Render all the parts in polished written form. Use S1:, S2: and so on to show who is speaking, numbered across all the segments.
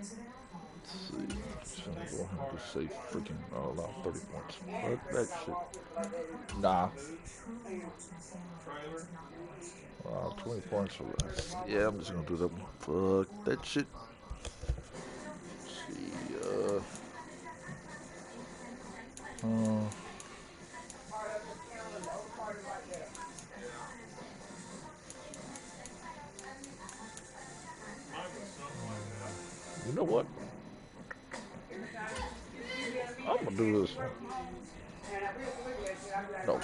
S1: Let's see. Just gonna go ahead and just say freaking allow 30 points. Fuck that shit. Nah. 20 points for less. Yeah, I'm just gonna do that one. Fuck that shit. Let's see. Uh, you know what? I'm gonna do this one. No,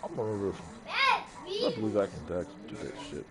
S1: I'm gonna do this one. I believe I can do that shit.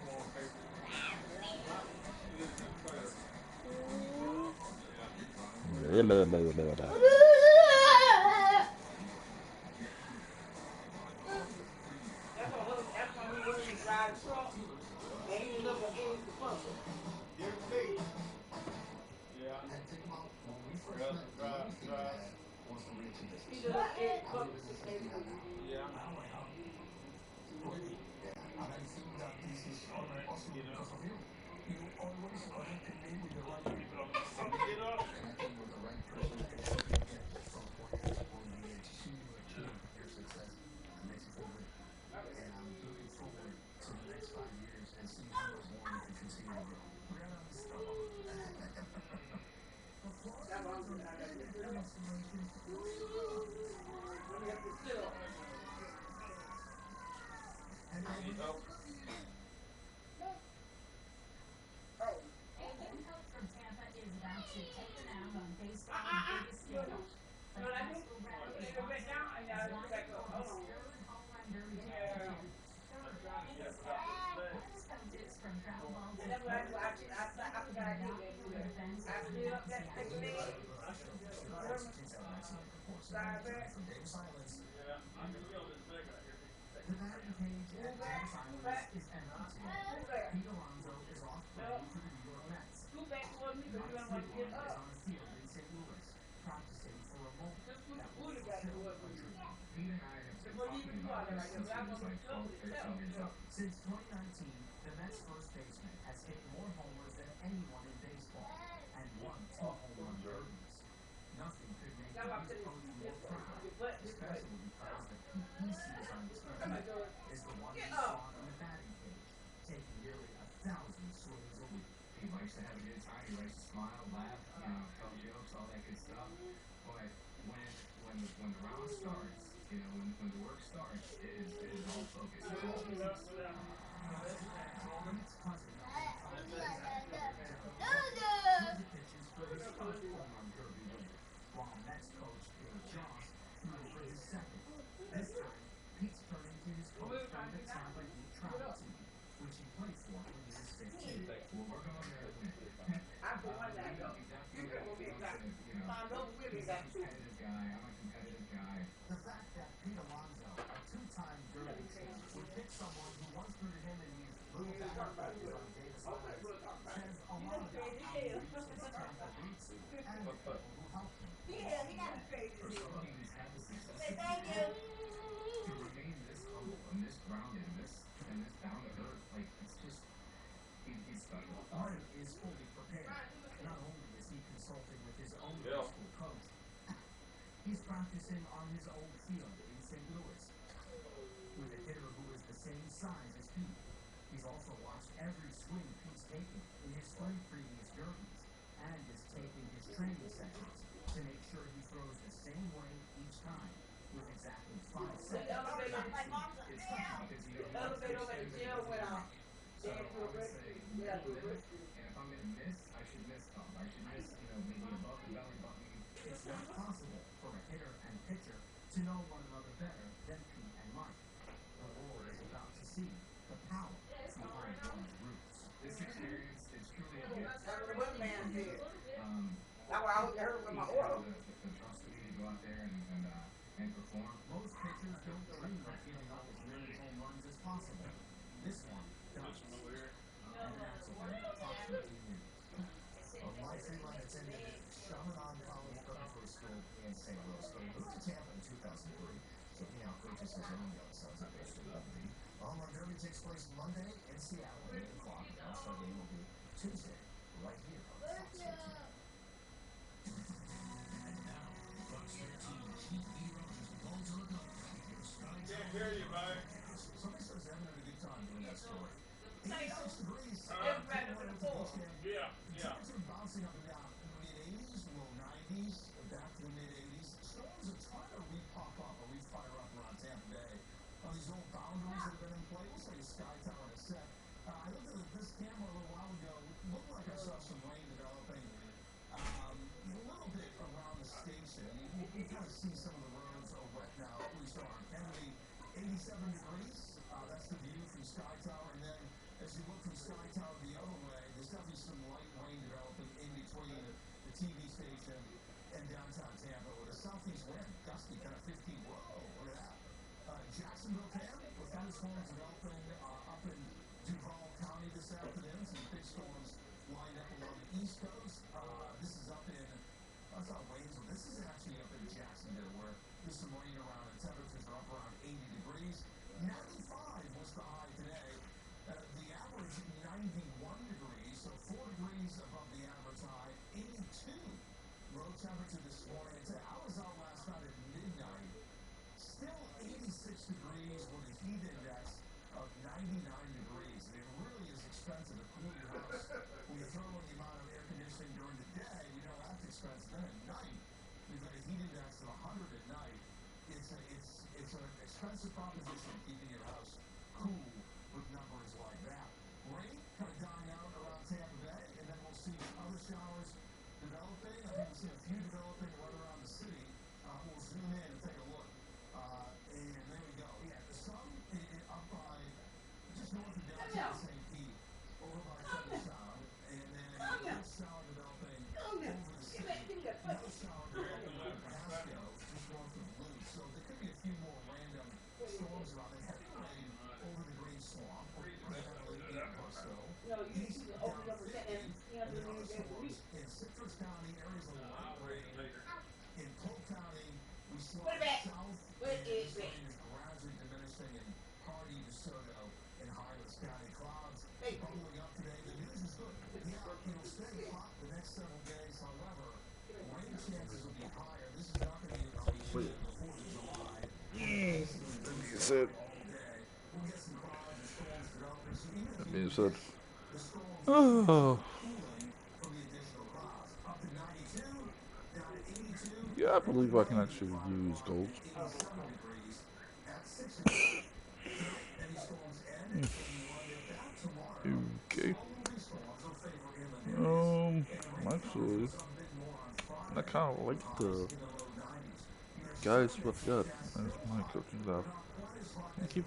S1: Said, that being said, oh, yeah, I believe I can actually use gold. Okay. Actually, I kind of like the guys what got as my coaching staff. Keep.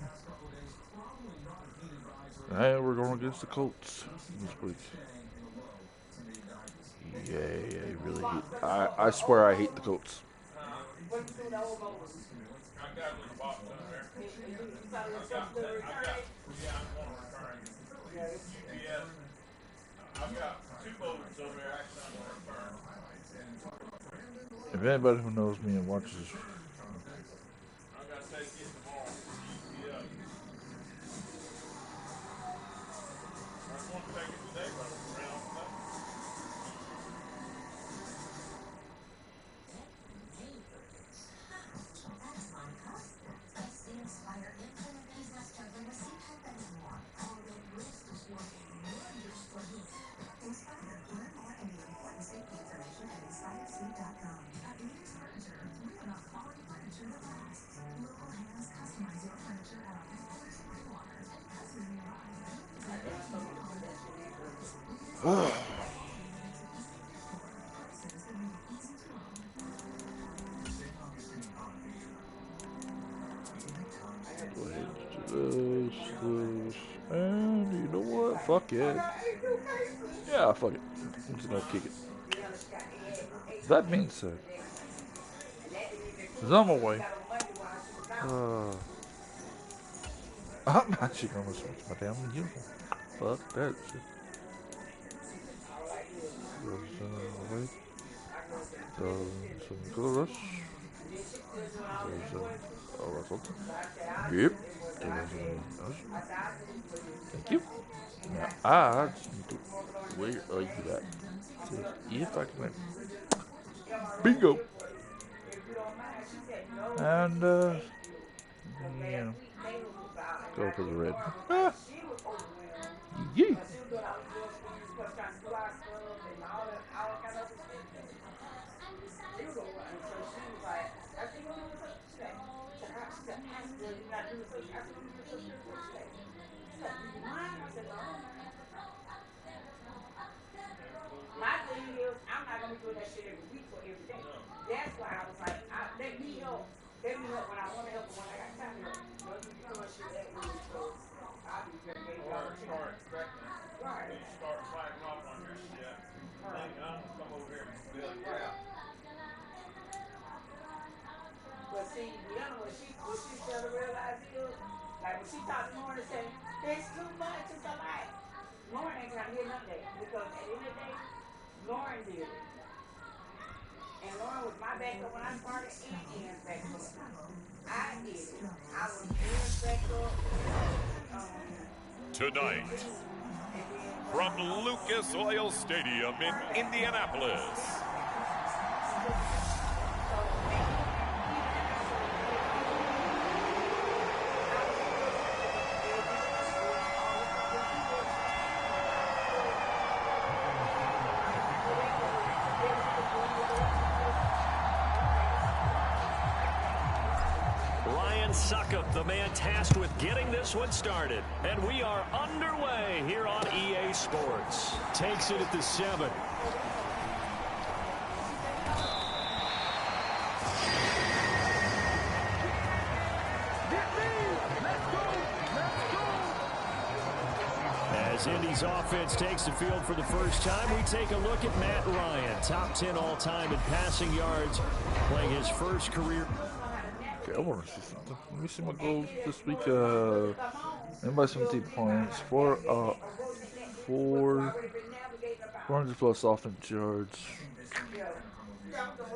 S1: Hey, we're going against the Colts this week. Yeah, I really hate. I swear I hate the Colts. If anybody who knows me and watches, go ahead and do this, and you know what? Fuck yeah. Yeah, fuck it. I'm just gonna kick it. That being said, as I'm away, uh, I'm actually gonna switch my damn uniform. Fuck that shit. Wait. Some color rush. Oh, that's all. Yep. Thank you. Now, I just need to. Where are you at? See if I can. Bingo! And, yeah. Go for the red. Ah! Yeah!
S2: Tonight, from Lucas Oil Stadium in Indianapolis,
S3: Suckup, the man tasked with getting this one started. And we are underway here on EA Sports. Takes it at the 7. As Indy's offense takes the field for the first time, we take a look at Matt Ryan, top 10 all-time in passing yards, playing his first career.
S1: Okay, I want to see something. Let me see my goals this week. In by 17 points, 400 plus offense yards,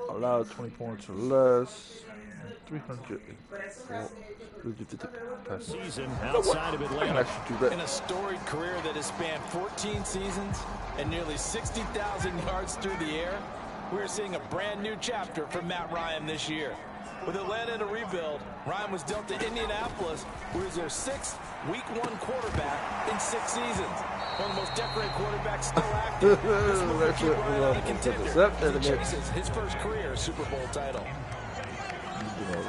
S1: allowed 20 points or less, 350 pass
S3: season outside of Atlanta.
S4: In a storied career that has spanned 14 seasons and nearly 60,000 yards through the air, we're seeing a brand new chapter for Matt Ryan this year. With Atlanta in a rebuild, Ryan was dealt to Indianapolis, who is their 6th Week 1 quarterback in 6 seasons. One of the most decorated quarterbacks still active. This will keep Ryan on a contender as he chases his first career Super Bowl title.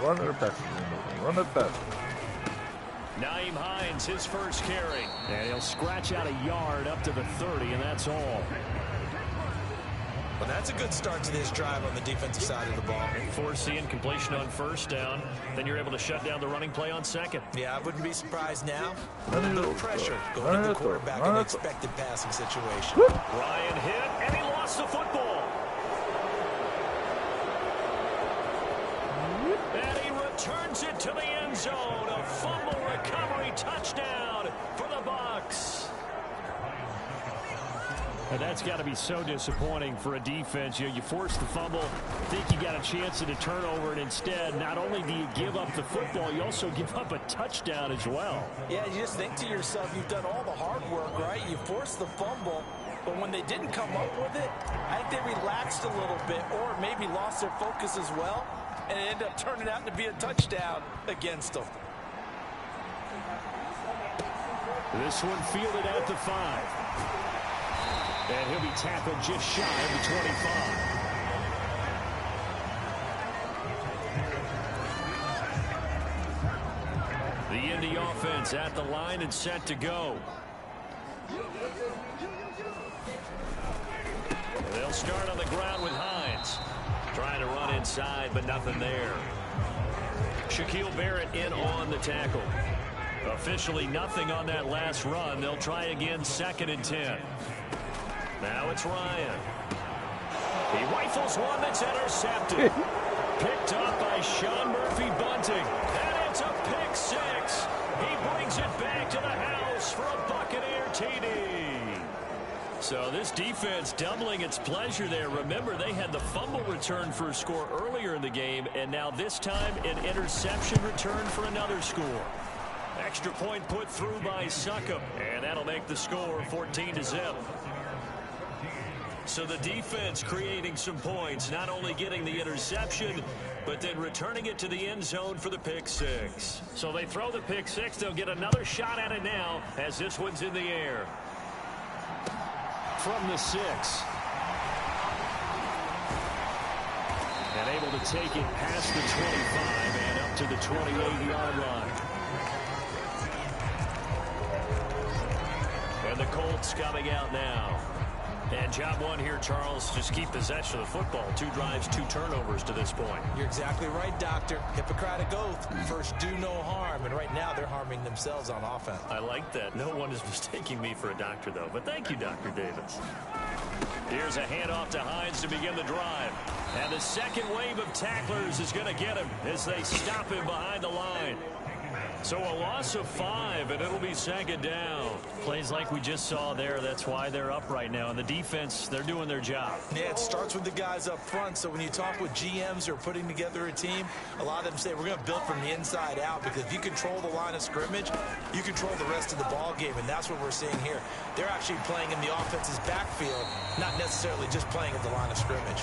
S1: Run it back. Run it back.
S3: Nyheim Hines, his first carry. And he'll scratch out a yard up to the 30, and that's all.
S4: Well, that's a good start to this drive on the defensive side of the ball.
S3: Force the incompletion on first down. Then you're able to shut down the running play on second.
S4: Yeah, I wouldn't be surprised now. A little pressure going to the quarterback in the expected passing situation.
S3: Ryan hit, and he lost the football. And he returns it to the end zone. A fumble recovery touchdown for the Bucs. And that's got to be so disappointing for a defense. You force the fumble, think you got a chance at a turnover, and instead, not only do you give up the football, you also give up a touchdown as well.
S4: Yeah, you just think to yourself, you've done all the hard work, right? You forced the fumble, but when they didn't come up with it, I think they relaxed a little bit or maybe lost their focus as well, and it ended up turning out to be a touchdown against them.
S3: This one fielded at the 5. And he'll be tackled just shy of the 25. The Indy offense at the line and set to go. They'll start on the ground with Hines. Trying to run inside, but nothing there. Shaquille Barrett in on the tackle. Officially nothing on that last run. They'll try again, 2nd and 10. Now it's Ryan. He rifles one that's intercepted. Picked up by Sean Murphy-Bunting. And it's a pick 6. He brings it back to the house for a Buccaneer TD. So this defense doubling its pleasure there. Remember, they had the fumble return for a score earlier in the game, and now this time an interception return for another score. Extra point put through by Suckup, and that'll make the score 14-0. So the defense creating some points, not only getting the interception, but then returning it to the end zone for the pick 6. So they throw the pick 6. They'll get another shot at it now as this one's in the air. From the 6. And able to take it past the 25 and up to the 28-yard line. And the Colts coming out now. And job one here, Charles, just keep possession of the football. 2 drives, 2 turnovers to this point.
S4: You're exactly right, Doctor. Hippocratic oath. First, do no harm. And right now, they're harming themselves on offense.
S3: I like that. No one is mistaking me for a doctor, though. But thank you, Dr. Davis. Here's a handoff to Hines to begin the drive. And the second wave of tacklers is going to get him as they stop him behind the line. So a loss of 5, and it'll be second down.
S5: Plays like we just saw there. That's why they're up right now. And the defense, they're doing their job.
S4: Yeah, it starts with the guys up front. So when you talk with GMs who are putting together a team, a lot of them say we're going to build from the inside out, because if you control the line of scrimmage, you control the rest of the ball game, and that's what we're seeing here. They're actually playing in the offense's backfield, not necessarily just playing at the line of scrimmage.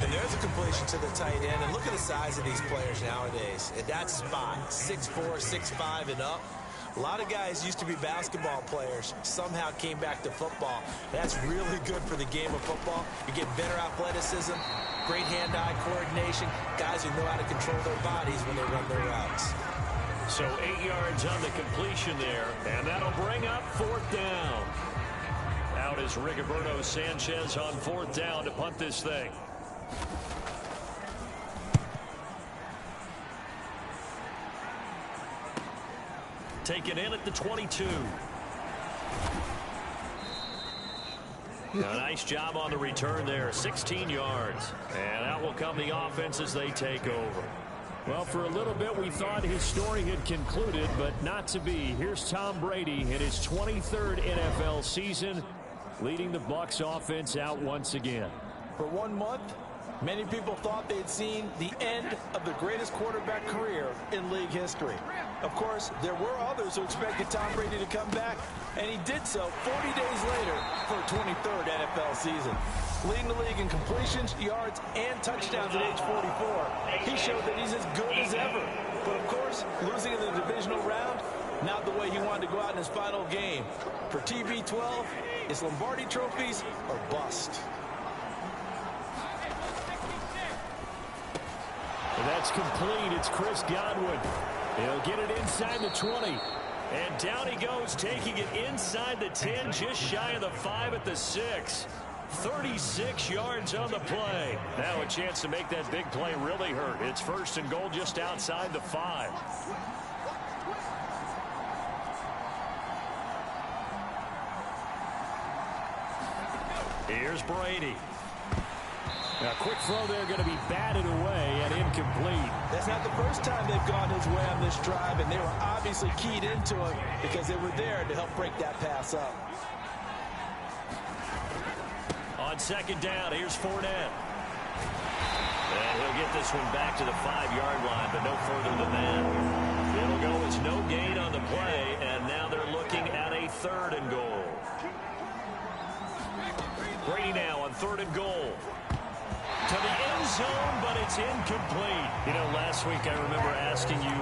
S4: And there's a completion to the tight end. And look at the size of these players nowadays. At that spot, 6'4", 6'5", and up. A lot of guys used to be basketball players, somehow came back to football. That's really good for the game of football. You get better athleticism, great hand-eye coordination, guys who know how to control their bodies when they run their routes.
S3: So 8 yards on the completion there, and that'll bring up 4th down. Out is Rigoberto Sanchez on 4th down to punt this thing. Taken in at the 22. A nice job on the return there. 16 yards. And out will come the offense as they take over.
S5: Well, for a little bit, we thought his story had concluded, but not to be. Here's Tom Brady in his 23rd NFL season, leading the Bucs offense out once again.
S4: For 1 month, many people thought they had seen the end of the greatest quarterback career in league history. Of course, there were others who expected Tom Brady to come back, and he did so 40 days later for a 23rd NFL season. Leading the league in completions, yards, and touchdowns at age 44. He showed that he's as good as ever. But of course, losing in the divisional round, not the way he wanted to go out in his final game. For TB12, it's Lombardi trophies or bust.
S5: That's complete. It's Chris Godwin. He'll get it inside the 20.
S3: And down he goes, taking it inside the 10, just shy of the 5 at the 6. 36 yards on the play. Now a chance to make that big play really hurt. It's 1st and goal just outside the 5. Here's Brady.
S5: A quick throw there, going to be batted away and incomplete.
S4: That's not the first time they've gone his way on this drive, and they were obviously keyed into it because they were there to help break that pass up.
S3: On 2nd down, here's Fournette. And he'll get this one back to the 5-yard line, but no further than that. It'll go as no gain on the play, and now they're looking at a 3rd and goal. Brady now on 3rd and goal. To the end zone, but it's incomplete.
S5: You know, last week I remember asking you,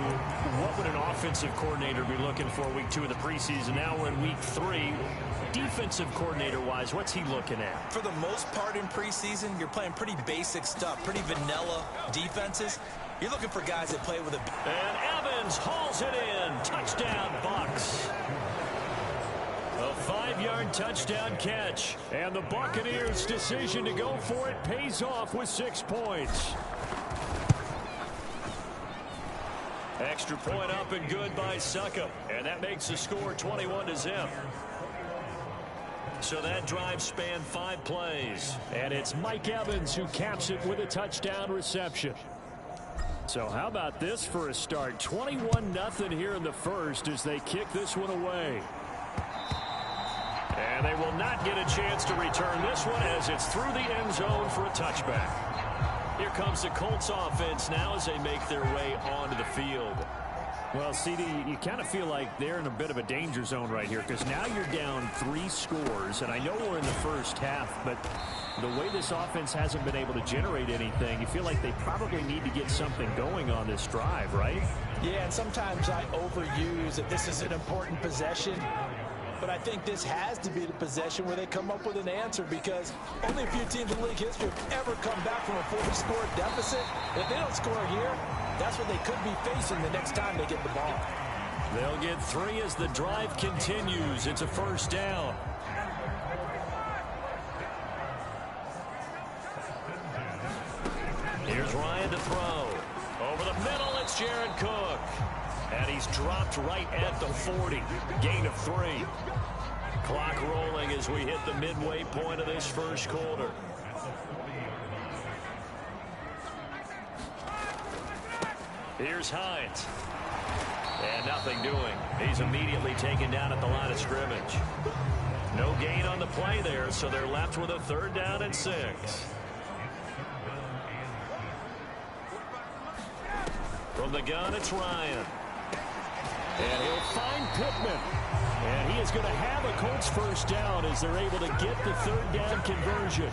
S5: what would an offensive coordinator be looking for week 2 of the preseason? Now we're in week 3. Defensive coordinator-wise, what's he looking at?
S4: For the most part in preseason, you're playing pretty basic stuff, pretty vanilla defenses. You're looking for guys that play with a...
S3: And Evans hauls it in. Touchdown, Bucs.
S5: A 5-yard touchdown catch. And the Buccaneers' decision to go for it pays off with 6 points.
S3: Extra point up and good by Succop. And that makes the score 21-0. So that drive spanned 5 plays.
S5: And it's Mike Evans who caps it with a touchdown reception. So how about this for a start? 21-0 here in the first as they kick this one away.
S3: And they will not get a chance to return this one as it's through the end zone for a touchback. Here comes the Colts offense now as they make their way onto the field.
S5: Well, CD, you kind of feel like they're in a bit of a danger zone right here because now you're down 3 scores, and I know we're in the first half, but the way this offense hasn't been able to generate anything, you feel like they probably need to get something going on this drive, right?
S4: Yeah, and sometimes I overuse that this is an important possession. But I think this has to be the possession where they come up with an answer because only a few teams in league history have ever come back from a 40-score deficit. If they don't score here, that's what they could be facing the next time they get the ball.
S3: They'll get 3 as the drive continues. It's a 1st down. Here's Ryan to throw. Over the middle, it's Jared Cook. And he's dropped right at the 40. Gain of 3. Clock rolling as we hit the midway point of this first quarter. Here's Hines. And nothing doing. He's immediately taken down at the line of scrimmage. No gain on the play there, so they're left with a 3rd down and 6. From the gun, it's Ryan.
S5: And he'll find Pittman. And he is going to have a Colts 1st down as they're able to get the 3rd down conversion.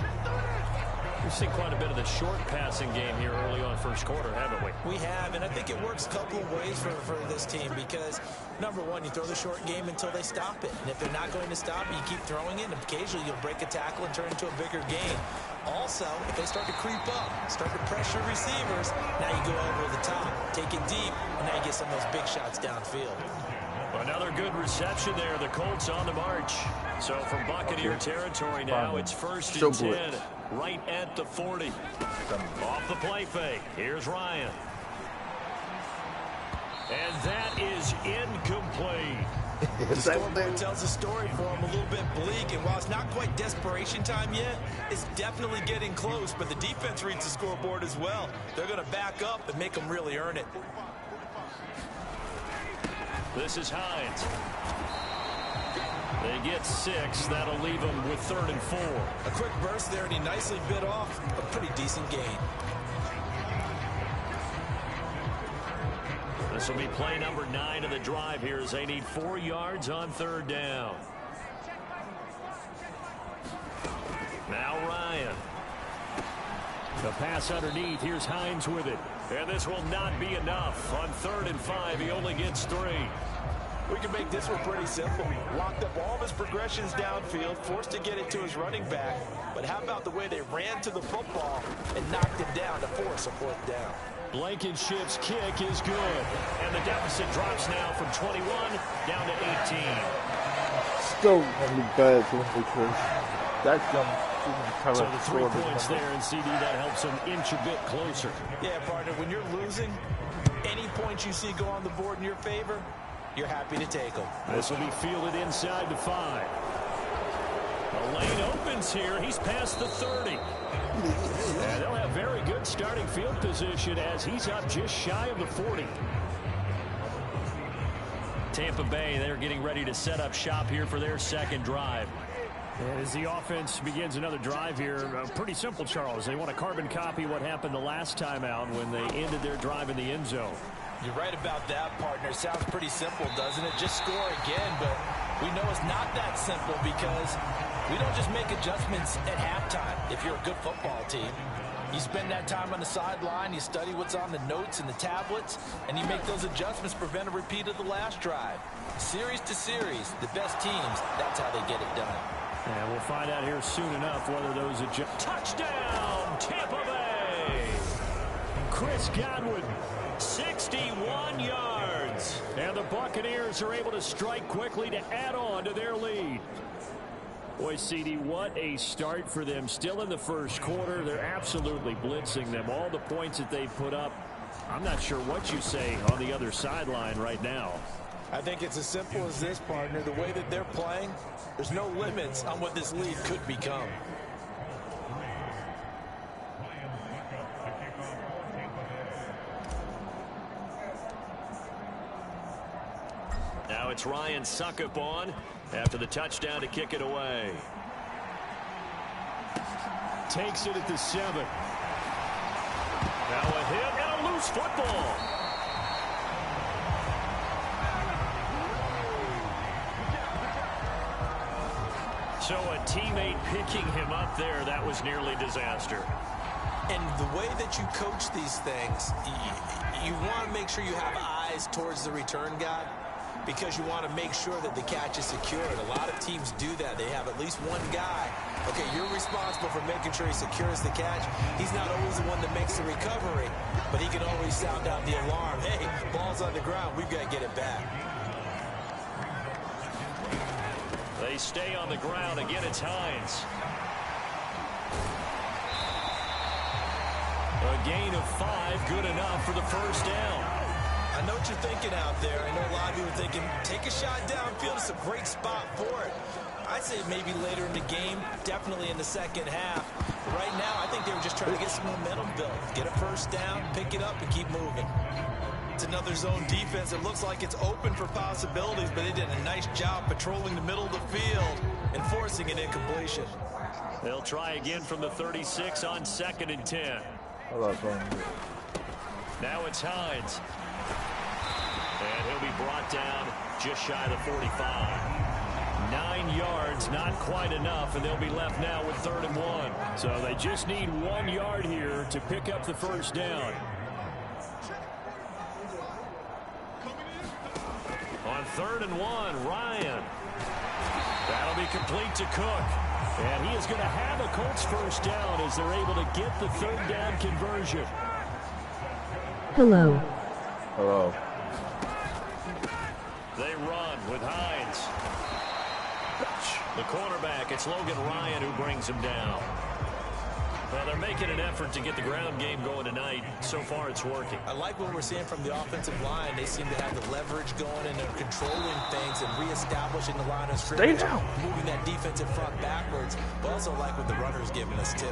S5: We've seen quite a bit of the short passing game here early on 1st quarter, haven't we?
S4: We have, and I think it works a couple of ways for this team because, number one, you throw the short game until they stop it. And if they're not going to stop it, you keep throwing it, and occasionally you'll break a tackle and turn it into a bigger gain. Also, if they start to creep up, start to pressure receivers, now you go over the top, take it deep, and now you get some of those big shots downfield.
S3: Another good reception there. The Colts on the march. So from Buccaneer territory now, it's 1st and 10, right at the 40. Off the play fake. Here's Ryan. And that is incomplete.
S4: The scoreboard tells a story for him, a little bit bleak, and while it's not quite desperation time yet, it's definitely getting close, but the defense reads the scoreboard as well. They're going to back up and make them really earn it.
S3: This is Hines. They get 6. That'll leave them with 3rd and 4.
S4: A quick burst there, and he nicely bit off a pretty decent gain.
S3: This will be play number 9 of the drive here as they need 4 yards on 3rd down. Now Ryan.
S5: The pass underneath. Here's Hines with it.
S3: And this will not be enough. On 3rd and 5, he only gets 3.
S4: We can make this one pretty simple. Locked up all of his progressions downfield, forced to get it to his running back. But how about the way they ran to the football and knocked him down to force a 4th down?
S5: Blankenship's kick is good.
S3: And the deficit drops now from 21 down to 18.
S1: Still gonna be bad for him because that's gonna.
S5: So the 3 points there, and CD, that helps them inch a bit closer.
S4: Yeah, partner, when you're losing, any points you see go on the board in your favor, you're happy to take them.
S5: This will be fielded inside the 5.
S3: The lane opens here. He's past the 30.
S5: And they'll have very good starting field position as he's up just shy of the 40.
S3: Tampa Bay, they're getting ready to set up shop here for their 2nd drive.
S5: And as the offense begins another drive here, pretty simple, Charles. They want to carbon copy what happened the last time out when they ended their drive in the end zone.
S4: You're right about that, partner. Sounds pretty simple, doesn't it? Just score again, but we know it's not that simple because we don't just make adjustments at halftime if you're a good football team. You spend that time on the sideline, you study what's on the notes and the tablets, and you make those adjustments to prevent a repeat of the last drive. Series to series, the best teams, that's how they get it done.
S5: And we'll find out here soon enough whether those adjustments.
S3: Touchdown, Tampa Bay!
S5: Chris Godwin.
S3: 61 yards.
S5: And the Buccaneers are able to strike quickly to add on to their lead. Boy, CD, what a start for them. Still in the 1st quarter. They're absolutely blitzing them. All the points that they've put up, I'm not sure what you say on the other sideline right now.
S4: I think it's as simple as this, partner. The way that they're playing, there's no limits on what this lead could become.
S3: Now it's Ryan Suckup on after the touchdown to kick it away.
S5: Takes it at the 7.
S3: Now a hit and a loose football. So a teammate picking him up there, that was nearly disaster.
S4: And the way that you coach these things, you want to make sure you have eyes towards the return guy because you want to make sure that the catch is secured. A lot of teams do that. They have at least one guy. Okay, you're responsible for making sure he secures the catch. He's not always the one that makes the recovery, but he can always sound out the alarm. Hey, ball's on the ground. We've got to get it back.
S3: They stay on the ground. Again, it's Hines. A gain of 5, good enough for the 1st down.
S4: I know what you're thinking out there. I know a lot of you are thinking, take a shot downfield. It's a great spot for it. I'd say maybe later in the game, definitely in the 2nd half. But right now, I think they were just trying to get some momentum built. Get a 1st down, pick it up, and keep moving. It's another zone defense. It looks like it's open for possibilities, but they did a nice job patrolling the middle of the field and forcing an incompletion.
S3: They'll try again from the 36 on 2nd and 10. Now it's Hines. And he'll be brought down just shy of the 45. 9 yards, not quite enough, and they'll be left now with 3rd and 1. So they just need 1 yard here to pick up the first down. On 3rd and 1, Ryan. That'll be complete to Cook. And he is going to have a Colts first down as they're able to get the 3rd down conversion.
S1: Hello.
S3: They run with Hines. The cornerback, it's Logan Ryan who brings him down. Well, they're making an effort to get the ground game going tonight. So far, it's working.
S4: I like what we're seeing from the offensive line. They seem to have the leverage going, and they're controlling things and reestablishing the line of scrimmage, moving that defensive front backwards. But also like what the runner's giving us, too.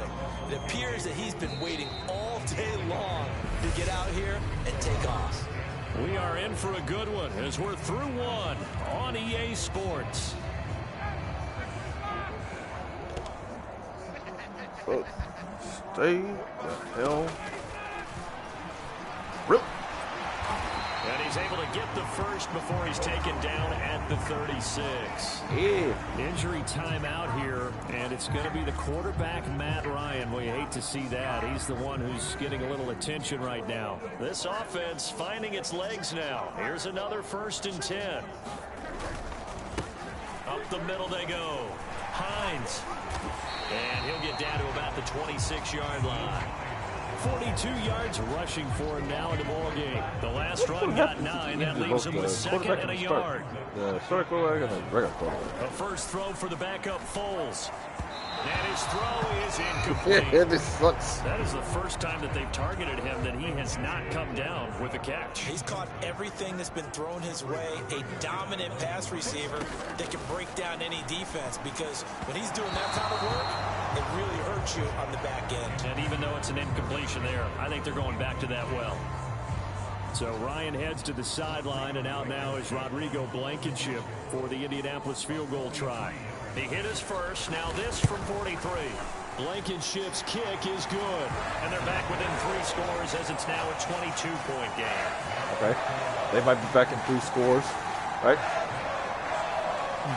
S4: It appears that he's been waiting all day long to get out here and take off.
S3: We are in for a good one as we're through one on EA Sports.
S1: Stay the hell. Really?
S3: And he's able to get the first before he's taken down at the 36.
S1: Yeah.
S3: Injury timeout here, and it's going to be the quarterback, Matt Ryan. Well, you hate to see that. He's the one who's getting a little attention right now. This offense finding its legs now. Here's another 1st and 10. Up the middle they go. Hines. And he'll get down to about the 26-yard line. 42 yards rushing for him now in the ball game. The last run got 9. That leaves him with 2nd and a yard.
S1: The start quarterback and the regular quarterback.
S3: A first throw for the backup Foles. And his throw is incomplete.
S1: Yeah, this sucks.
S3: That is the first time that they've targeted him that he has not come down with a catch.
S4: He's caught everything that's been thrown his way. A dominant pass receiver that can break down any defense, because when he's doing that kind of work, it really hurts you on the back end.
S3: And even though it's an incompletion there, I think they're going back to that well. So Ryan heads to the sideline, and out now is Rodrigo Blankenship for the Indianapolis field goal try. He hit his first, now this from 43. Blankenship's kick is good. And they're back within 3 scores as it's now a 22-point game.
S1: Okay. They might be back in 3 scores, right?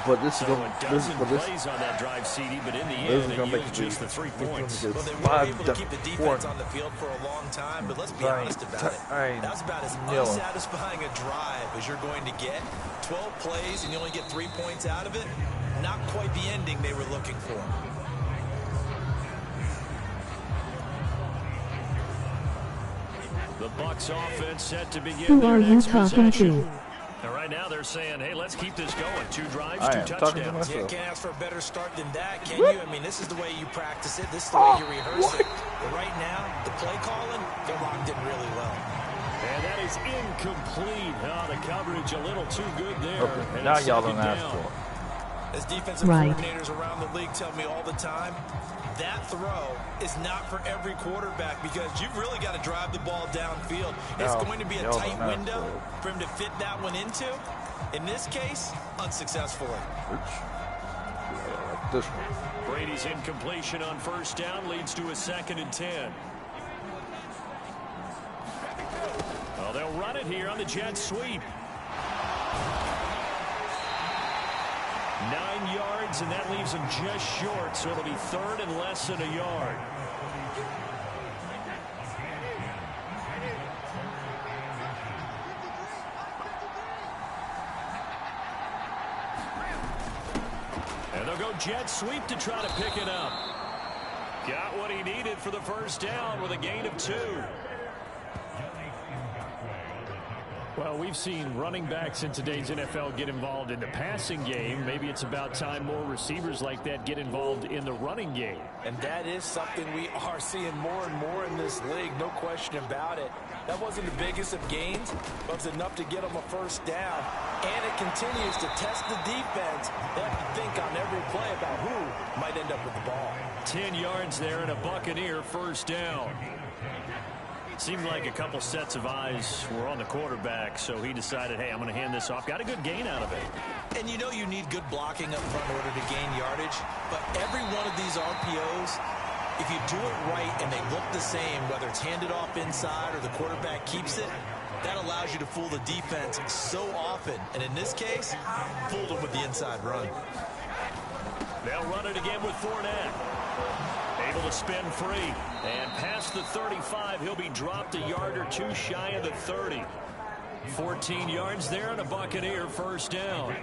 S1: But this is going to
S3: plays on that drive, CD, but in the end, it yields just the 3 points.
S4: Well, they were able to keep the defense on the field for a long time, but let's be honest about it. That was about as unsatisfying a drive as you're going to get. 12 plays, and you only get 3 points out of it. Not quite the ending they were looking for.
S3: The Bucs offense set to begin.
S6: Who are you talking to?
S3: And right now they're saying, hey, let's keep this going. 2 drives, 2
S4: touchdowns. Yeah, can't ask for a better start than that, can you? I mean, this is the way you practice it. This is the way you rehearse it. But right now, the play calling, they're locked in really well.
S3: And that is incomplete. Oh, the coverage a little too good there.
S1: Okay, now y'all don't ask for it.
S4: As defensive coordinators around the league tell me all the time, that throw is not for every quarterback, because you've really got to drive the ball downfield. It's going to be a tight window for him to fit that one into. In this case, unsuccessfully.
S1: This one.
S3: Brady's incompletion on first down leads to a 2nd and 10. Well, they'll run it here on the jet sweep. 9 yards, and that leaves him just short, so it'll be 3rd and less than a yard. And they'll go jet sweep to try to pick it up. Got what he needed for the first down with a gain of 2. Well, we've seen running backs in today's NFL get involved in the passing game. Maybe it's about time more receivers like that get involved in the running game.
S4: And that is something we are seeing more and more in this league, no question about it. That wasn't the biggest of gains, but it was enough to get them a first down. And it continues to test the defense. They have to think on every play about who might end up with the ball.
S3: 10 yards there and a Buccaneer first down.
S5: Seemed like a couple sets of eyes were on the quarterback, so he decided, hey, I'm going to hand this off. Got a good gain out of it.
S4: And you know you need good blocking up front in order to gain yardage, but every one of these RPOs, if you do it right and they look the same, whether it's handed off inside or the quarterback keeps it, that allows you to fool the defense so often. And in this case, fooled them with the inside run.
S5: They'll run it again with Fournette. Able to spin free. And past the 35, he'll be dropped a yard or two shy of the 30. 14 yards there and a Buccaneer first down.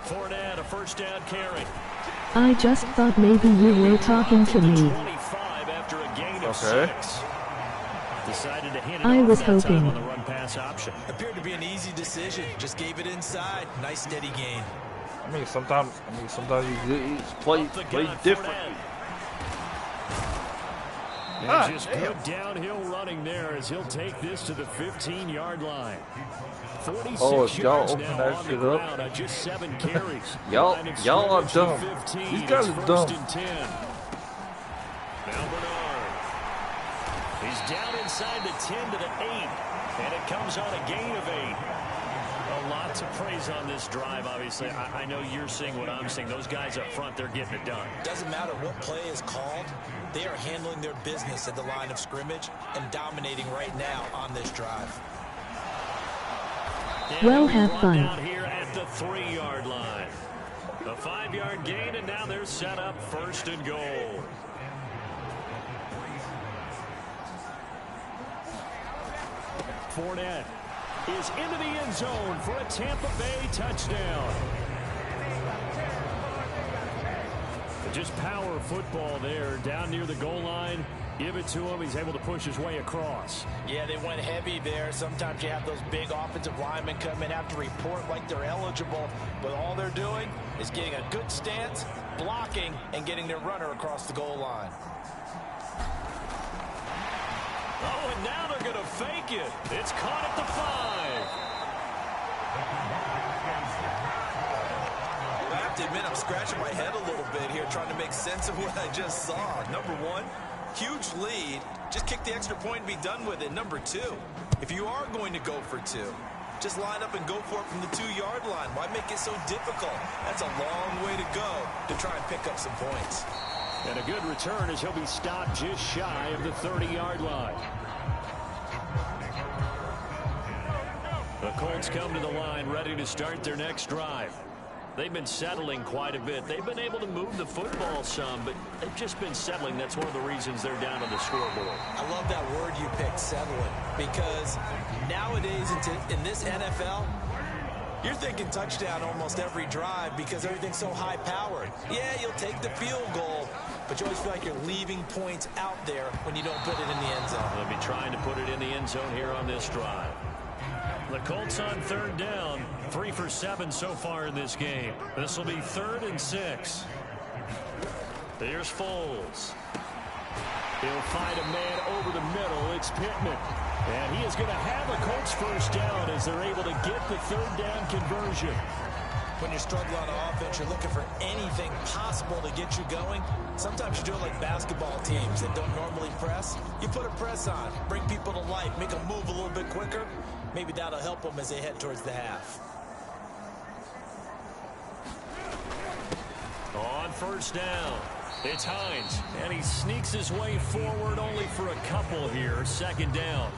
S5: Fournette, a first down carry.
S6: I just thought maybe you were talking to me.
S5: 25 after a gain of 6. Decided to hand it
S6: I
S5: off
S6: was
S5: that
S6: hoping.
S5: time on the run pass option.
S4: Appeared to be an easy decision. Just gave it inside. Nice steady gain.
S1: I mean, sometimes you play differently.
S5: And just good downhill running there as he'll take this to the 15-yard line. 46 yards
S1: open
S5: now
S1: that
S5: on the
S1: shit
S5: ground
S1: up.
S5: on just 7 carries.
S1: y'all are dumb. These guys are dumb.
S5: And 10. Now Bernard. He's down inside the 10 to the 8. And it comes on a gain of 8. A lot to praise on this drive, obviously. I know you're seeing what I'm seeing. Those guys up front, they're getting it done.
S4: Doesn't matter what play is called. They are handling their business at the line of scrimmage and dominating right now on this drive.
S6: Well, have fun.
S5: Out here at the 3-yard line. A 5-yard gain, and now they're set up first and goal. Fournette is into the end zone for a Tampa Bay touchdown. Just power football there down near the goal line. Give it to him. He's able to push his way across.
S4: Yeah, they went heavy there. Sometimes you have those big offensive linemen come in, have to report like they're eligible, but all they're doing is getting a good stance, blocking, and getting their runner across the goal line.
S5: Oh, and now they're going to fake it. It's caught at the 5.
S4: I have to admit, I'm scratching my head a little bit here trying to make sense of what I just saw. Number one, huge lead. Just kick the extra point and be done with it. Number two, if you are going to go for 2, just line up and go for it from the 2-yard line. Why make it so difficult? That's a long way to go to try and pick up some points.
S5: And a good return as he'll be stopped just shy of the 30-yard line. The Colts come to the line ready to start their next drive. They've been settling quite a bit. They've been able to move the football some, but they've just been settling. That's one of the reasons they're down on the scoreboard.
S4: I love that word you picked, settling, because nowadays in this NFL, you're thinking touchdown almost every drive because everything's so high-powered. Yeah, you'll take the field goal, but you always feel like you're leaving points out there when you don't put it in the end zone.
S5: They'll be trying to put it in the end zone here on this drive. The Colts on 3rd down, 3 for 7 so far in this game. This will be 3rd and 6. Here's Foles. He'll find a man over the middle. It's Pittman. And he is going to have a Colts first down as they're able to get the 3rd down conversion.
S4: When you're struggling on offense, you're looking for anything possible to get you going. Sometimes you do it like basketball teams that don't normally press. You put a press on, bring people to life, make them move a little bit quicker. Maybe that'll help them as they head towards the half.
S5: On 1st down, it's Hines. And he sneaks his way forward only for a couple here. 2nd down.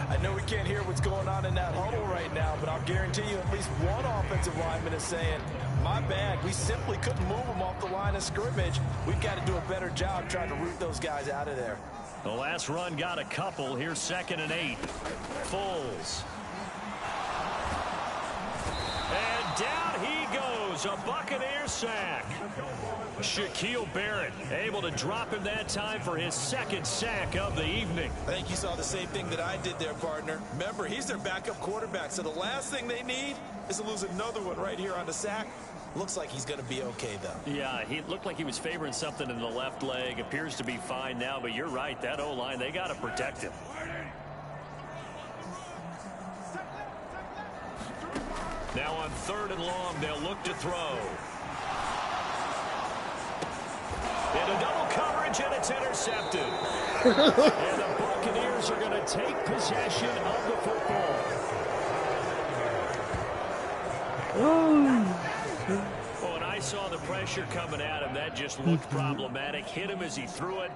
S4: I know we can't hear what's going on in that huddle right now, but I'll guarantee you at least one offensive lineman is saying, my bad, we simply couldn't move them off the line of scrimmage. We've got to do a better job trying to root those guys out of there.
S5: The last run got a couple. Here's 2nd and 8. Foles. And down he goes. A Buccaneer sack. Shaquille Barrett able to drop him that time for his 2nd sack of the evening.
S4: I think you saw the same thing that I did there, partner. Remember, he's their backup quarterback, so the last thing they need is to lose another one right here on the sack. Looks like he's going to be okay, though.
S5: Yeah, he looked like he was favoring something in the left leg. Appears to be fine now, but you're right. That O-line, they got to protect him.
S3: Now on 3rd and long, they'll look to throw. Into double coverage, and it's intercepted. And the Buccaneers are going to take possession of the football. Well, when I saw the pressure coming at him, that just looked problematic. Hit him as he threw it,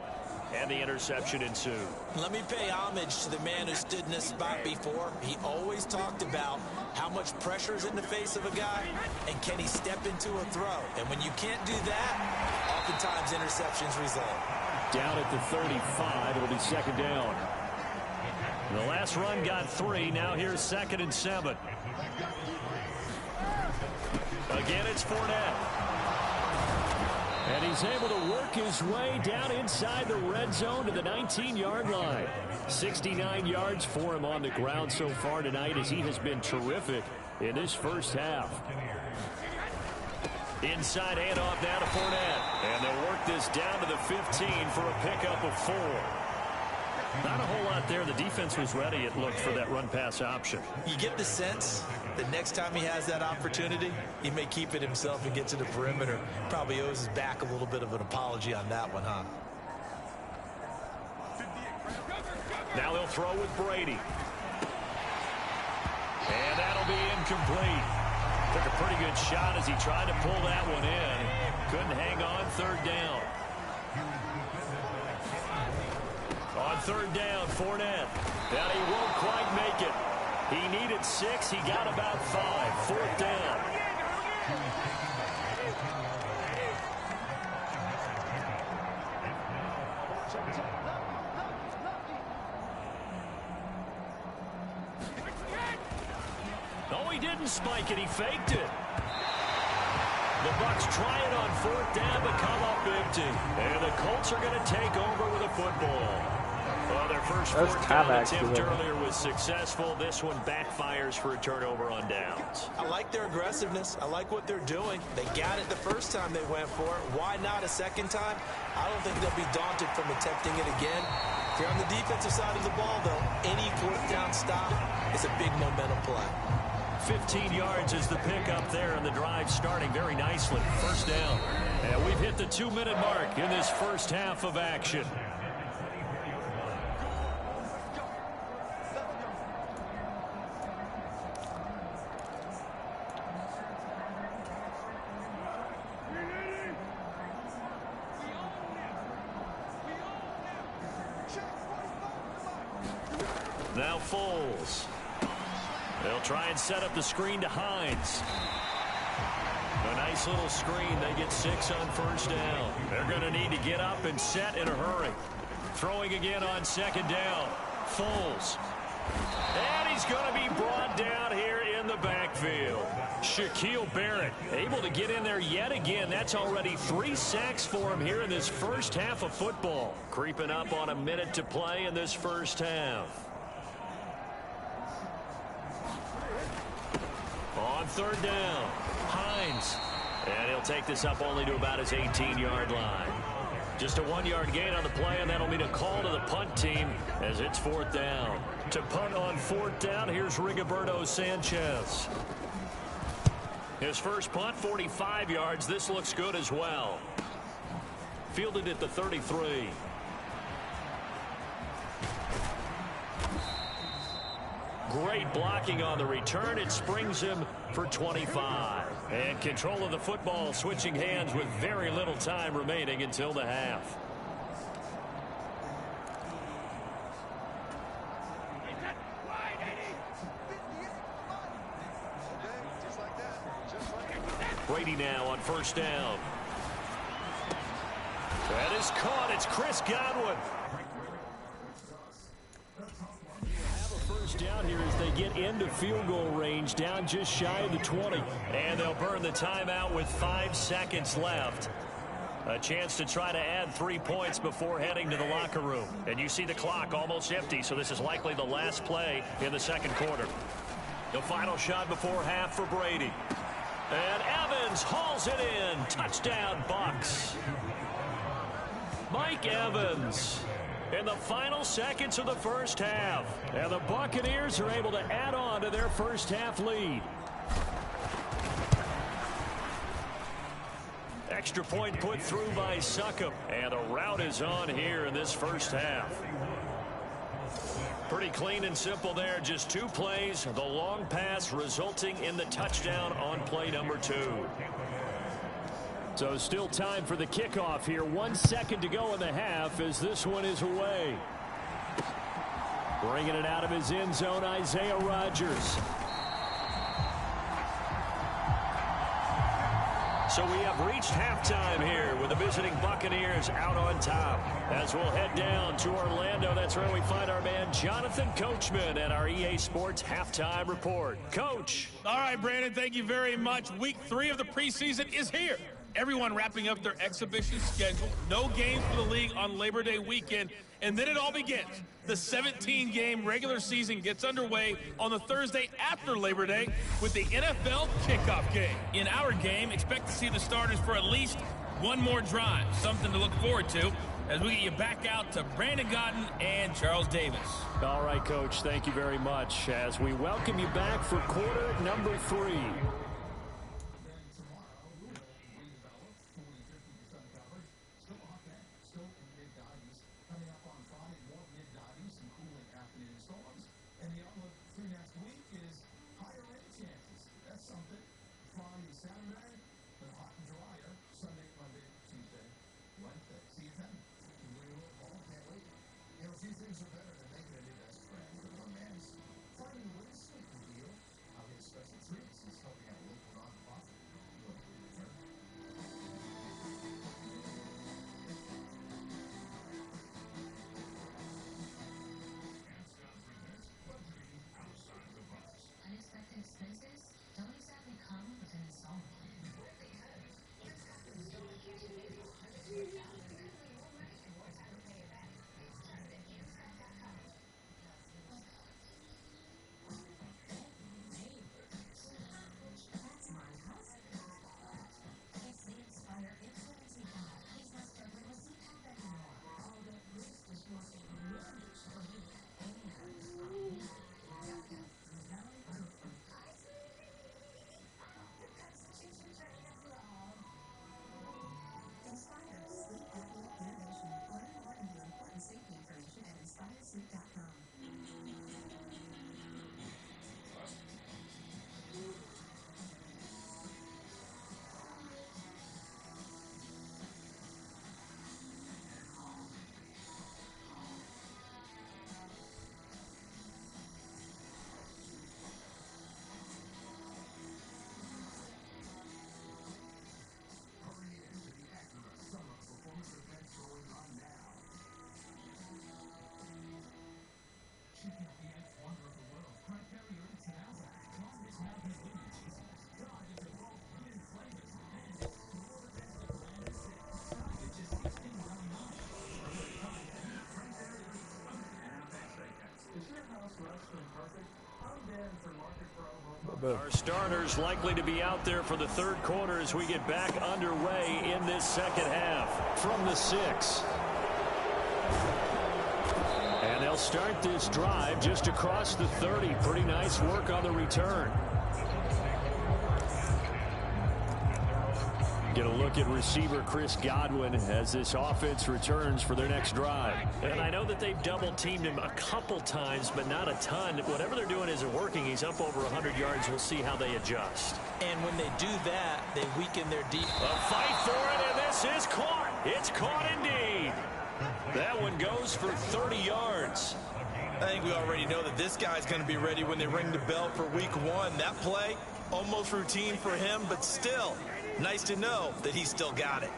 S3: and the interception ensued.
S4: Let me pay homage to the man who stood in this spot before. He always talked about how much pressure is in the face of a guy, and can he step into a throw. And when you can't do that, oftentimes interceptions result.
S5: Down at the 35, it'll be 2nd down.
S3: The last run got 3. Now here's 2nd and 7. Again, it's Fournette.
S5: And he's able to work his way down inside the red zone to the 19-yard line. 69 yards for him on the ground so far tonight, as he has been terrific in this first half.
S3: Inside handoff now to Fournette. And they'll work this down to the 15 for a pickup of 4.
S5: Not a whole lot there. The defense was ready, it looked, for that run-pass option.
S4: You get the sense that next time he has that opportunity, he may keep it himself and get to the perimeter. Probably owes his back a little bit of an apology on that one, huh?
S3: Now they'll throw with Brady. And that'll be incomplete. Took a pretty good shot as he tried to pull that one in. Couldn't hang on. 3rd down. On 3rd down, Fournette. And he won't quite make it. He needed 6. He got about 5. 4th down. Oh, he didn't spike it. He faked it. The Bucs try it on 4th down, but come up empty. And the Colts are going to take over with a football. Well, their first 4th down attempt earlier was successful. This one backfires for a turnover on downs.
S4: I like their aggressiveness. I like what they're doing. They got it the first time they went for it. Why not a second time? I don't think they'll be daunted from attempting it again. If you're on the defensive side of the ball, though, any 4th down stop is a big momentum play.
S3: 15 yards is the pickup there, and the drive starting very nicely. 1st down. And we've hit the 2-minute mark in this first half of action. Now Foles. They'll try and set up the screen to Hines. A nice little screen. They get 6 on 1st down. They're going to need to get up and set in a hurry. Throwing again on 2nd down. Foles. And he's going to be brought down here in the backfield. Shaquille Barrett able to get in there yet again. That's already 3 sacks for him here in this first half of football. Creeping up on a minute to play in this first half. On 3rd down, Hines. And he'll take this up only to about his 18-yard line. Just a 1-yard gain on the play, and that'll mean a call to the punt team as it's 4th down. To punt on 4th down, here's Rigoberto Sanchez. His first punt, 45 yards. This looks good as well. Fielded at the 33. Great blocking on the return. It springs him for 25. And control of the football switching hands with very little time remaining until the half. Brady now on 1st down. That is caught. It's Chris Godwin. Down here as they get into field goal range, down just shy of the 20. And they'll burn the timeout with 5 seconds left. A chance to try to add 3 points before heading to the locker room. And you see the clock almost empty, so this is likely the last play in the 2nd quarter. The final shot before half for Brady. And Evans hauls it in. Touchdown, Bucs. Mike Evans in the final seconds of the first half. And the Buccaneers are able to add on to their first half lead. extra point put through by Succop. And a rout is on here in this first half. Pretty clean and simple there. Just 2 plays. The long pass resulting in the touchdown on play number 2.
S5: So still time for the kickoff here. 1 second to go in the half as this one is away. Bringing it out of his end zone, Isaiah Rodgers.
S3: So we have reached halftime here with the visiting Buccaneers out on top. As we'll head down to Orlando, that's where we find our man Jonathan Coachman at our EA Sports Halftime Report. Coach.
S7: All right, Brandon, thank you very much. Week 3 of the preseason is here. Everyone wrapping up their exhibition schedule. No games for the league on Labor Day weekend. And then it all begins. The 17-game regular season gets underway on the Thursday after Labor Day with the NFL kickoff game. In our game, expect to see the starters for at least one more drive. Something to look forward to as we get you back out to Brandon Gaudin and Charles Davis.
S5: All right, Coach, thank you very much as we welcome you back for quarter number 3.
S3: Our starters likely to be out there for the third quarter as we get back underway in this second half from the 6. And they'll start this drive just across the 30. Pretty nice work on the return. Get a look at receiver Chris Godwin as this offense returns for their next drive.
S5: And I know that they've double-teamed him a couple times, but not a ton. Whatever they're doing isn't working. He's up over 100 yards. We'll see how they adjust.
S4: And when they do that, they weaken their deep.
S3: A fight for it, and this is caught. It's caught indeed. That one goes for 30 yards.
S4: I think we already know that this guy's going to be ready when they ring the bell for week 1. That play, almost routine for him, but still, nice to know that he's still got it.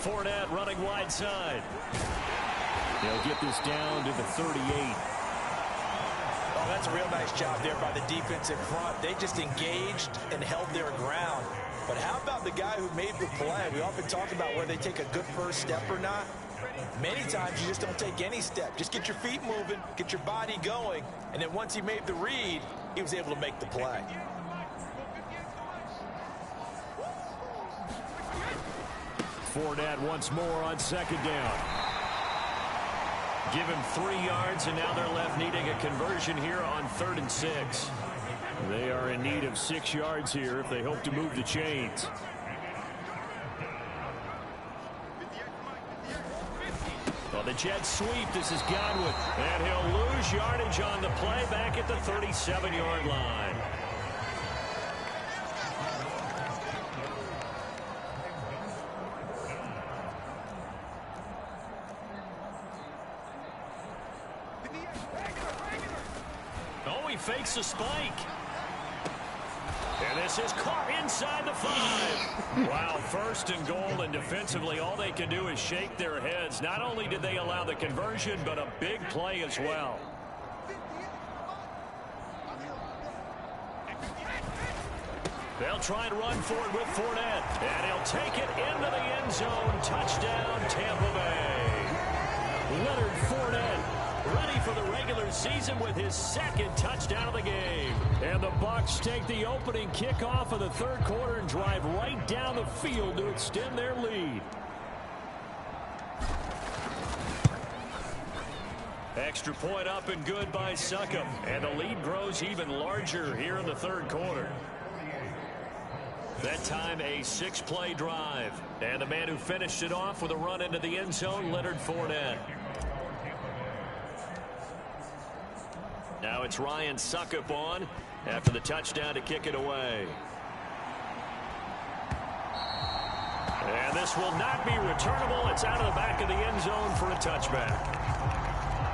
S3: Fournette running wide side.
S5: They'll get this down to the 38.
S4: Oh, that's a real nice job there by the defensive front. They just engaged and held their ground. But how about the guy who made the play? We often talk about whether they take a good first step or not. Many times you just don't take any step. Just get your feet moving, get your body going, and then once he made the read, he was able to make the play.
S5: Fournette once more on second down.
S3: Give him 3 yards, and now they're left needing a conversion here on 3rd and 6.
S5: They are in need of 6 yards here if they hope to move the chains. On the jet sweep, this is Godwin. And he'll lose yardage on the play back at the 37-yard line. Oh, he fakes a spike. And this is caught inside the 5. Wow, 1st and goal, and defensively all they can do is shake their heads. Not only did they allow the conversion, but a big play as well. They'll try and run for it with Fournette. And he'll take it into the end zone. Touchdown, Tampa Bay. Leonard Fournette ready for the regular season with his 2nd touchdown of the game. And the Bucs take the opening kickoff of the 3rd quarter and drive right down the field to extend their lead. Extra point up and good by Succop. And the lead grows even larger here in the 3rd quarter. That time a 6-play drive. And the man who finished it off with a run into the end zone, Leonard Fournette. Now it's Ryan Succop on after the touchdown to kick it away. And this will not be returnable. It's out of the back of the end zone for a touchback.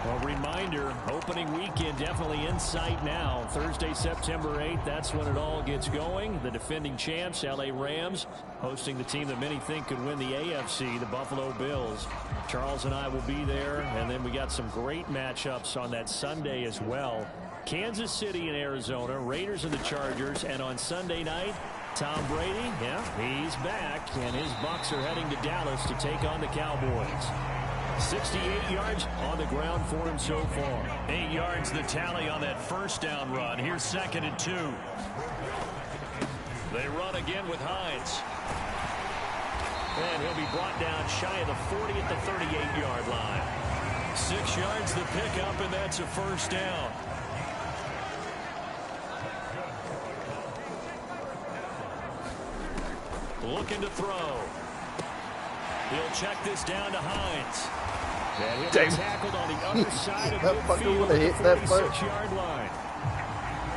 S5: A reminder, opening weekend definitely in sight now. Thursday, September 8th, that's when it all gets going. The defending champs, LA Rams, hosting the team that many think could win the AFC, the Buffalo Bills. Charles and I will be there, and then we got some great matchups on that Sunday as well. Kansas City and Arizona, Raiders and the Chargers, and on Sunday night, Tom Brady, yeah, he's back, and his Bucs are heading to Dallas to take on the Cowboys. 68 yards on the ground for him so far. 8 yards the tally on that 1st down run. Here's 2nd and 2. They run again with Hines. And he'll be brought down shy of the 40 at the 38-yard line. 6 yards the pickup, and that's a 1st down. Looking to throw. He'll check this down to Hines. And he'll be tackled on the other side of midfield at the 46-yard line.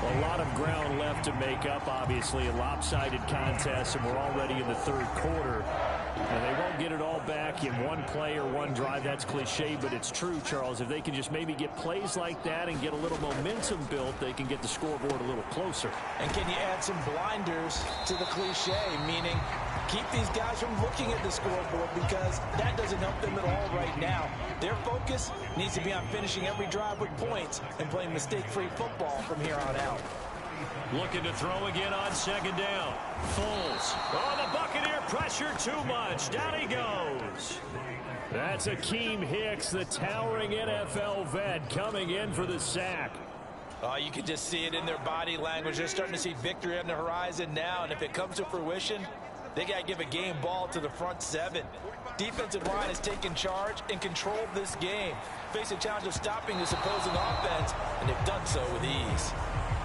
S5: A lot of ground left to make up, obviously, a lopsided contest, and we're already in the 3rd quarter. And they won't get it all back in one play or one drive. That's cliche, but it's true, Charles. If they can just maybe get plays like that and get a little momentum built, they can get the scoreboard a little closer.
S4: And can you add some blinders to the cliche, meaning keep these guys from looking at the scoreboard, because that doesn't help them at all right now. Their focus needs to be on finishing every drive with points and playing mistake-free football from here on out.
S3: Looking to throw again on 2nd down. Foles. Oh, the Buccaneer pressure too much. Down he goes.
S5: That's Akeem Hicks, the towering NFL vet, coming in for the sack.
S4: Oh, you can just see it in their body language. They're starting to see victory on the horizon now, and if it comes to fruition, they got to give a game ball to the front 7. Defensive line has taken charge and controlled this game. Face a challenge of stopping this opposing offense, and they've done so with ease.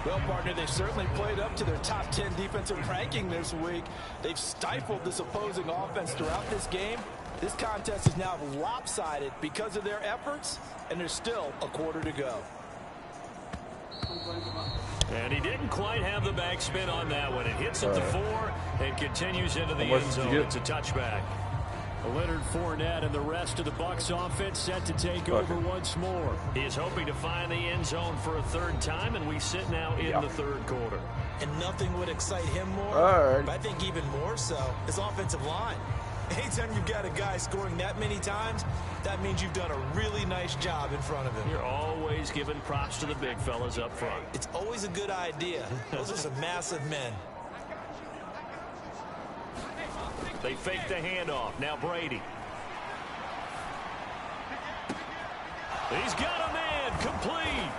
S4: Well, partner, they've certainly played up to their top 10 defensive ranking this week. They've stifled this opposing offense throughout this game. This contest is now lopsided because of their efforts, and there's still a quarter to go.
S3: And he didn't quite have the backspin on that one. It hits at the 4 and continues into the end zone. It's a touchback.
S5: Leonard Fournette and the rest of the Bucs offense set to take over once more.
S3: He is hoping to find the end zone for a 3rd time, and we sit now in the 3rd quarter.
S4: And nothing would excite him more, but I think even more so, his offensive line. Anytime you've got a guy scoring that many times, that means you've done a really nice job in front of him.
S3: You're always giving props to the big fellas up front.
S4: It's always a good idea. Those are some massive men.
S3: They fake the handoff. Now Brady. He's got a man complete.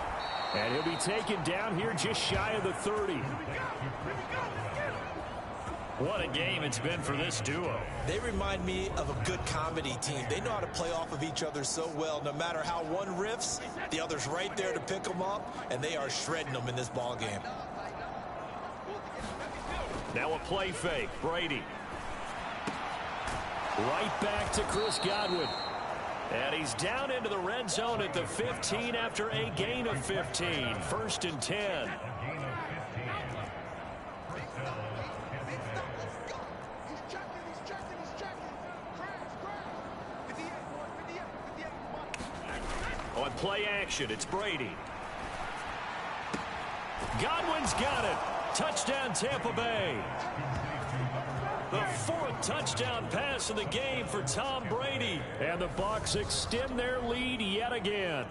S5: And he'll be taken down here just shy of the 30.
S3: What a game it's been for this duo.
S4: They remind me of a good comedy team. They know how to play off of each other so well. No matter how one riffs, the other's right there to pick them up, and they are shredding them in this ball game.
S3: Now a play fake. Brady. Right back to Chris Godwin. And he's down into the red zone at the 15 after a gain of 15. 1st and 10. On play action, it's Brady. Godwin's got it. Touchdown, Tampa Bay. The 4th touchdown pass of the game for Tom Brady. And the Bucs extend their lead yet again.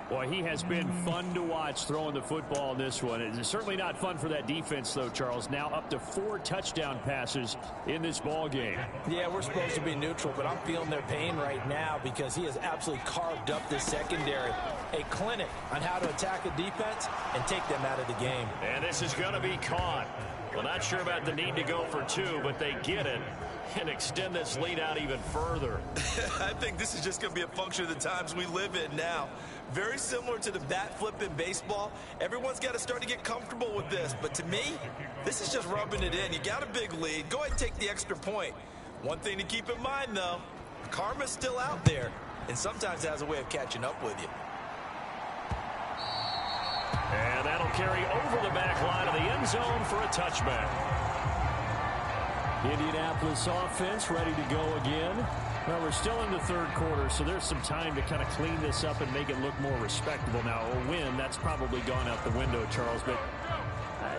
S3: Boy, he has been fun to watch throwing the football in this one. It's certainly not fun for that defense, though, Charles. Now up to 4 touchdown passes in this ball game.
S4: Yeah, we're supposed to be neutral, but I'm feeling their pain right now because he has absolutely carved up this secondary. A clinic on how to attack a defense and take them out of the game.
S3: And this is going to be caught. Well, not sure about the need to go for 2, but they get it and extend this lead out even further.
S4: I think this is just going to be a function of the times we live in now. Very similar to the bat flip in baseball. Everyone's got to start to get comfortable with this. But to me, this is just rubbing it in. You got a big lead. Go ahead and take the extra point. One thing to keep in mind, though, karma's still out there, and sometimes it has a way of catching up with you.
S3: And that'll carry over the back line of the end zone for a touchback.
S5: Indianapolis offense ready to go again. Well, we're still in the 3rd quarter, so there's some time to kind of clean this up and make it look more respectable. Now, a win, that's probably gone out the window, Charles, but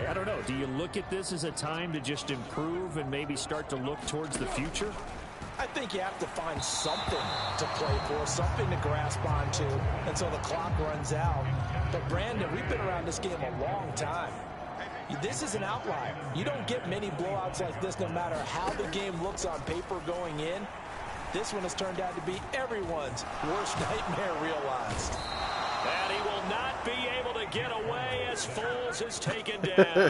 S5: I don't know. Do you look at this as a time to just improve and maybe start to look towards the future?
S4: I think you have to find something to play for, something to grasp onto until the clock runs out. But, Brandon, we've been around this game a long time. This is an outlier. You don't get many blowouts like this no matter how the game looks on paper going in. This one has turned out to be everyone's worst nightmare realized.
S3: And he will not be able to get away as Foles is taken down.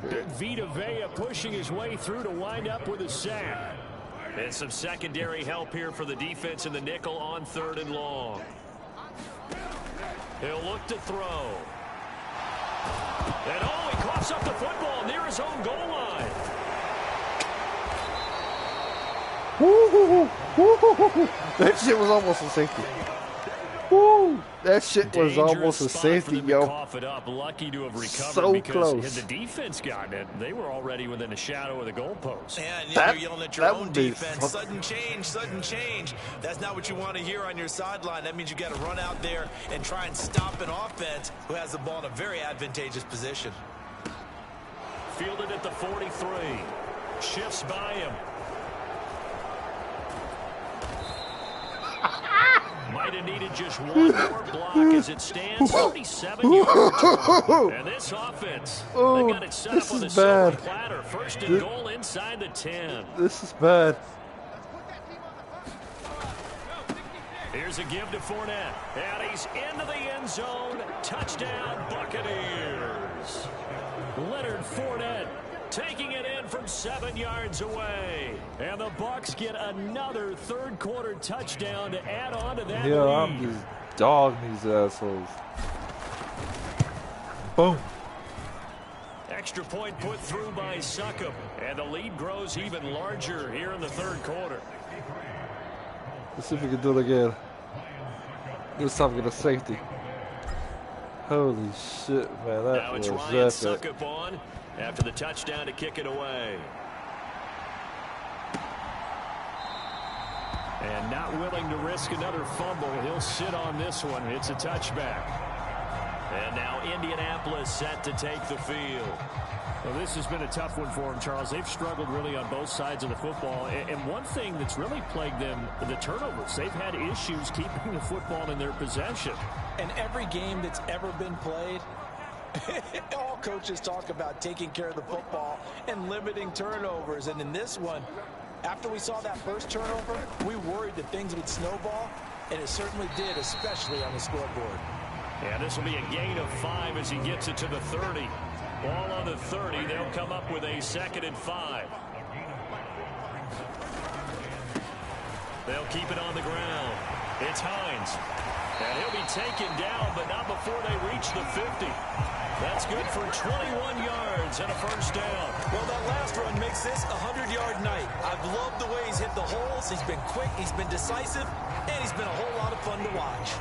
S5: Big Vita Vea pushing his way through to wind up with a sack.
S3: And some secondary help here for the defense in the nickel on 3rd and long. He'll look to throw. And he coughs up the football near his own goal line.
S1: That shit was almost a safety. Woo! That shit was almost a safety, yo.
S3: Cough it up. Lucky to have recovered
S1: So
S3: because
S1: close.
S3: had the defense gotten it, they were already within a shadow of the goalpost.
S4: And
S1: That-
S4: you're yelling at your
S1: that
S4: own
S1: would be
S4: defense.
S1: fun.
S4: Sudden change, sudden change. That's not what you want to hear on your sideline. That means you got to run out there and try and stop an offense who has the ball in a very advantageous position.
S3: Fielded at the 43. Shifts by him. Might have needed just one more block as it stands. 37 yards. And this offense, they've got it set up on the silver platter. 1st and goal inside the 10.
S1: This is bad.
S3: Here's a give to Fournette. And he's into the end zone. Touchdown, Buccaneers. Leonard Fournette taking it in from 7 yards away. And the Bucs get another 3rd quarter touchdown to add on to that
S1: Yeah,
S3: lead.
S1: I'm just dogging these assholes. Boom.
S3: Extra point put through by Succop. And the lead grows even larger here in the 3rd quarter.
S1: Let's see if we can do it again. This time we get a safety. Holy shit, man. That
S3: Now it's
S1: was
S3: Ryan
S1: epic.
S3: Succop on after the touchdown to kick it away. And not willing to risk another fumble. He'll sit on this one. It's a touchback. And now Indianapolis set to take the field.
S5: Well, this has been a tough one for them, Charles. They've struggled really on both sides of the football. And one thing that's really plagued them, the turnovers. They've had issues keeping the football in their possession.
S4: And every game that's ever been played, all coaches talk about taking care of the football and limiting turnovers. And in this one, after we saw that first turnover, we worried that things would snowball, and it certainly did, especially on the scoreboard.
S3: And this will be a gain of 5 as he gets it to the 30. Ball on the 30. They'll come up with a 2nd and 5. They'll keep it on the ground. It's Hines. And he'll be taken down, but not before they reach the 50. That's good for 21 yards and a first down.
S4: Well, that last run makes this a 100-yard night. I've loved the way he's hit the holes. He's been quick, he's been decisive, and he's been a whole lot of fun to watch.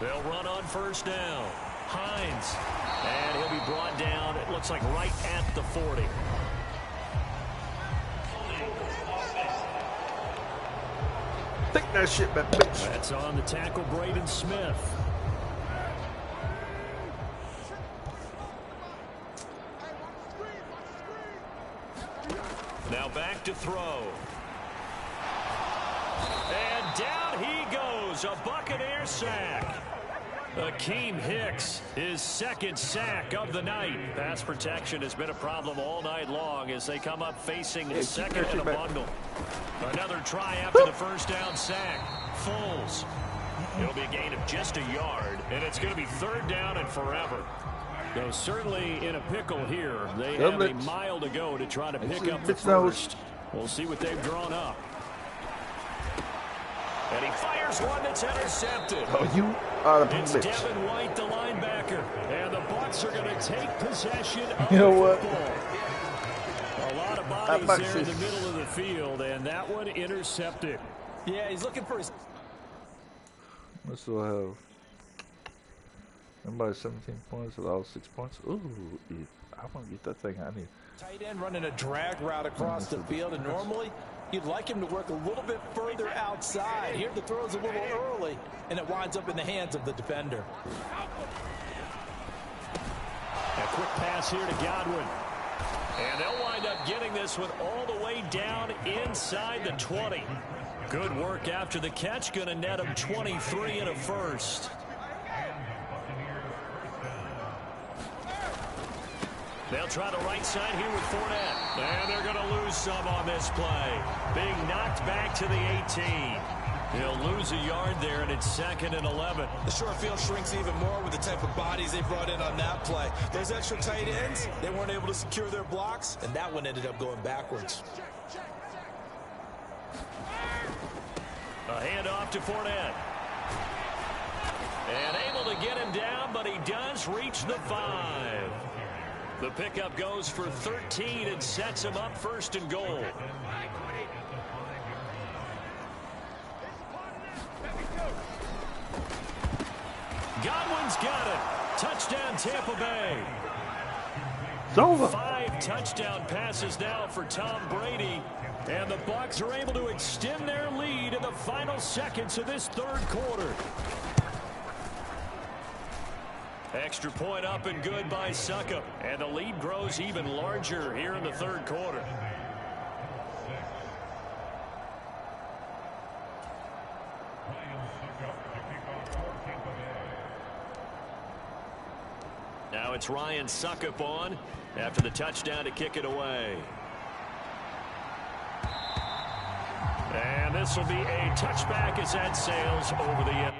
S3: They'll run on first down. Hines. And he'll be brought down, it looks like right at the 40.
S1: Take that shit back, bitch.
S3: That's on the tackle, Braden Smith. Now back to throw. And down he goes. A Buccaneer sack. Akeem Hicks, his second sack of the night. Pass protection has been a problem all night long as they come up facing a second and a bundle. Another try after the first down sack. Foles. It'll be a gain of just a yard, and it's going to be third down and forever. So certainly in a pickle here. They have a mile to go to try to pick up the first. We'll see what they've drawn up. And he fires one that's intercepted.
S1: Oh, you are the
S3: It's
S1: bitch.
S3: Devin White, the linebacker. And the Bucs are going to take possession of
S1: You know
S3: the
S1: what?
S3: football. A lot of bodies there in the middle of the field, and that one intercepted.
S4: Yeah, he's looking for his...
S1: I still have somebody 17 points, allowed 6 points. Ooh, I want to get that thing. I need
S4: tight end running a drag route across the field, and normally you'd like him to work a little bit further outside. Here the throw's a little early, and it winds up in the hands of the defender.
S3: A quick pass here to Godwin. And they'll wind up getting this one all the way down inside the 20. Good work after the catch. Going to net him 23 and a first. They'll try the right side here with Fournette. And they're going to lose some on this play. Being knocked back to the 18. He'll lose a yard there, and it's 2nd and 11.
S4: The short field shrinks even more with the type of bodies they brought in on that play. Those extra tight ends, they weren't able to secure their blocks, and that one ended up going backwards.
S3: A handoff to Fournette. And able to get him down, but he does reach the 5. The pickup goes for 13 and sets him up 1st and goal. Godwin's got it. Touchdown, Tampa Bay.
S1: It's over.
S3: 5 touchdown passes now for Tom Brady. And the Bucs are able to extend their lead in the final seconds of this 3rd quarter. Extra point up and good by Succop. And the lead grows even larger here in the 3rd quarter. Now it's Ryan Succop on after the touchdown to kick it away. And this will be a touchback as that sails over the end.